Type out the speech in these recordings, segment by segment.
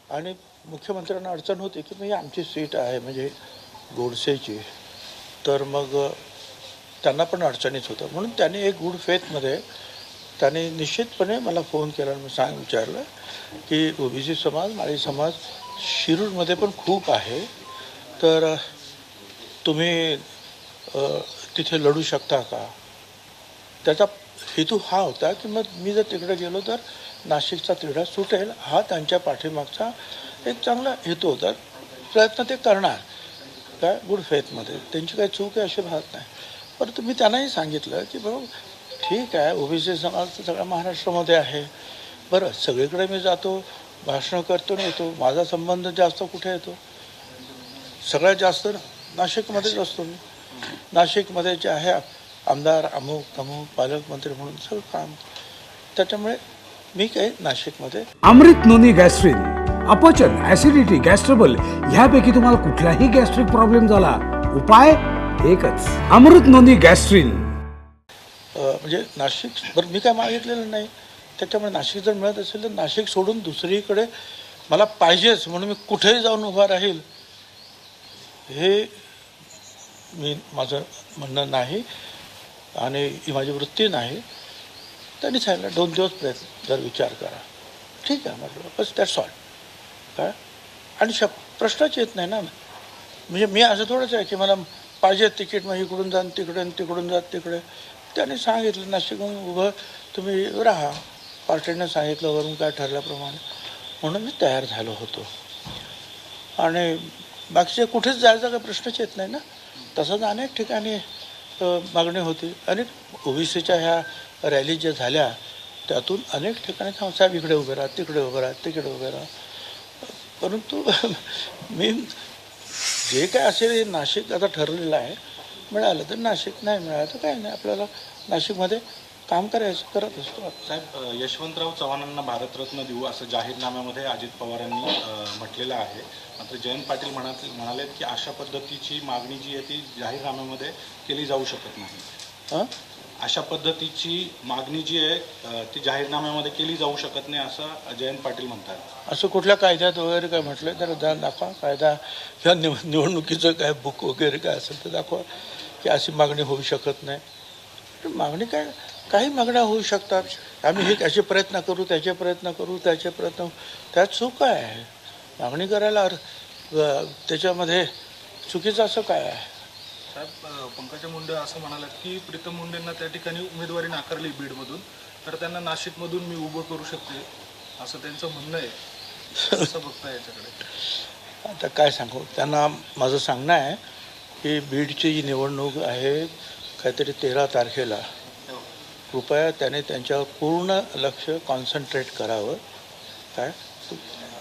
आणि मुख्यमंत्र्यांना अडचण होती की म्हणजे आमची सीट आहे म्हणजे गोडसेची, तर मग त्यांना पण अडचणीत होतं. म्हणून त्यांनी एक गुड फेथमध्ये त्यांनी निश्चितपणे मला फोन केला आणि विचारलं की ओबीसी समाज, माळी समाज शिरूरमध्ये पण खूप आहे, तर तुम्ही तिथे लढू शकता का. त्याचा हेतू हा होता की मग मी जर तिकडे गेलो तर नाशिकचा तिढा सुटेल, हा त्यांच्या पाठीमागचा एक चांगला हेतू होता. प्रयत्न ते करणार काय गुड फेथमध्ये, त्यांची काही चूक आहे अशी भात नाही. परंतु मी त्यांनाही सांगितलं की बाबा ठीक आहे, ओबीसी समाज सगळ्या महाराष्ट्रामध्ये आहे, बरं सगळीकडे मी जातो, भाषणं करतो आणि येतो, माझा संबंध जास्त कुठे येतो, सगळ्यात जास्त नाशिकमध्येच असतो मी. नाशिकमध्ये जे आहे आमदार अमुक पालकमंत्री म्हणून सगळं काम, त्याच्यामुळे मी काही नाशिकमध्ये. अमृत नोनी गॅस्ट्रिन, अपचन, ऍसिडिटी, गॅस्ट्रबल ह्यापैकी तुम्हाला कुठलाही गॅस्ट्रिक प्रॉब्लेम झाला, उपाय एकच, अमृत नोनी गॅस्ट्रिन. म्हणजे नाशिक बरं मी काय मागितलेलं नाही, त्याच्यामुळे नाशिक जर मिळत असेल तर नाशिक सोडून दुसरीकडे मला पाहिजेच म्हणून मी कुठेही जाऊन उभा राहील हे मी माझं म्हणणं नाही आणि ही माझी वृत्ती नाही. त्यांनी सांगितलं 2 दिवस प्रयत्न जर विचार करा. ठीक आहे म्हटलं, बस दॅट्स ऑल. काय आणि प्रश्नच येत नाही ना. म्हणजे मी असं थोडंच आहे की मला पाहिजे तिकीट, मग इकडून जा तिकडे आणि तिकडून जा तिकडे. त्यांनी सांगितलं नाशिकहून उभं तुम्ही राहा, पार्टीनं सांगितलं वरून काय ठरल्याप्रमाणे, म्हणून मी तयार झालो होतो. आणि बाकीचे कुठेच जायचा काही प्रश्नच येत नाही ना. तसंच अनेक ठिकाणी मागणी होती. अनेक ओबीसीच्या ह्या रॅली ज्या झाल्या त्यातून अनेक ठिकाणी साहेब इकडे उभे राहा, तिकडे उभे राहा, तिकडे उभे राहा. परंतु मी जे काय असेल नाशिक आता ठरलेलं आहे, मिळालं तर नाशिक, नाही मिळालं तर काय नाही, आपल्याला नाशिकमध्ये काम करायचं करत असतो. साहेब, यशवंतराव चव्हाणांना भारतरत्न देऊ असं जाहीरनाम्यामध्ये अजित पवारांनी म्हटलेलं आहे. मात्र जयंत पाटील म्हणालेत की अशा पद्धतीची मागणी जी आहे ती जाहीरनाम्यामध्ये केली जाऊ शकत नाही. अशा पद्धतीची मागणी जी आहे ती जाहीरनाम्यामध्ये केली जाऊ शकत नाही असं जयंत पाटील म्हणतात. असं कुठल्या कायद्यात वगैरे काय म्हटलं तर दाखवा, कायदा ह्या निवडणुकीचं काय बुक वगैरे काय असेल तर दाखवा की अशी मागणी होऊ शकत नाही. मागणी काय, काही मागण्या होऊ शकतात. आम्ही हे त्याचे प्रयत्न करू, त्याचे प्रयत्न करू, त्याचे प्रयत्न, त्यात चूक काय आहे. मागणी करायला त्याच्यामध्ये चुकीचं असं काय आहे. साहेब, पंकजा मुंडे असं म्हणालात की प्रीतम मुंडेंना त्या ठिकाणी उमेदवारी नाकारली बीडमधून, तर त्यांना नाशिकमधून मी उभं करू शकते असं त्यांचं म्हणणं आहे. कसं बघता याच्याकडे? आता काय सांगू, त्यांना माझं सांगणं आहे की बीडची जी निवडणूक आहे काहीतरी 13 तारखेला, कृपया त्याने त्यांच्यावर पूर्ण लक्ष कॉन्सन्ट्रेट करावं. काय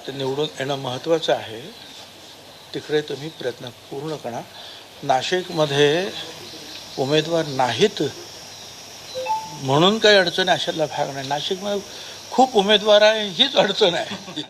ते निवडून येणं महत्त्वाचं आहे, तिकडे तुम्ही प्रयत्न पूर्ण करा. नाशिकमध्ये उमेदवार नाहीत म्हणून काही अडचण अशातला भाग नाही. नाशिकमध्ये खूप उमेदवार आहे हीच अडचण आहे.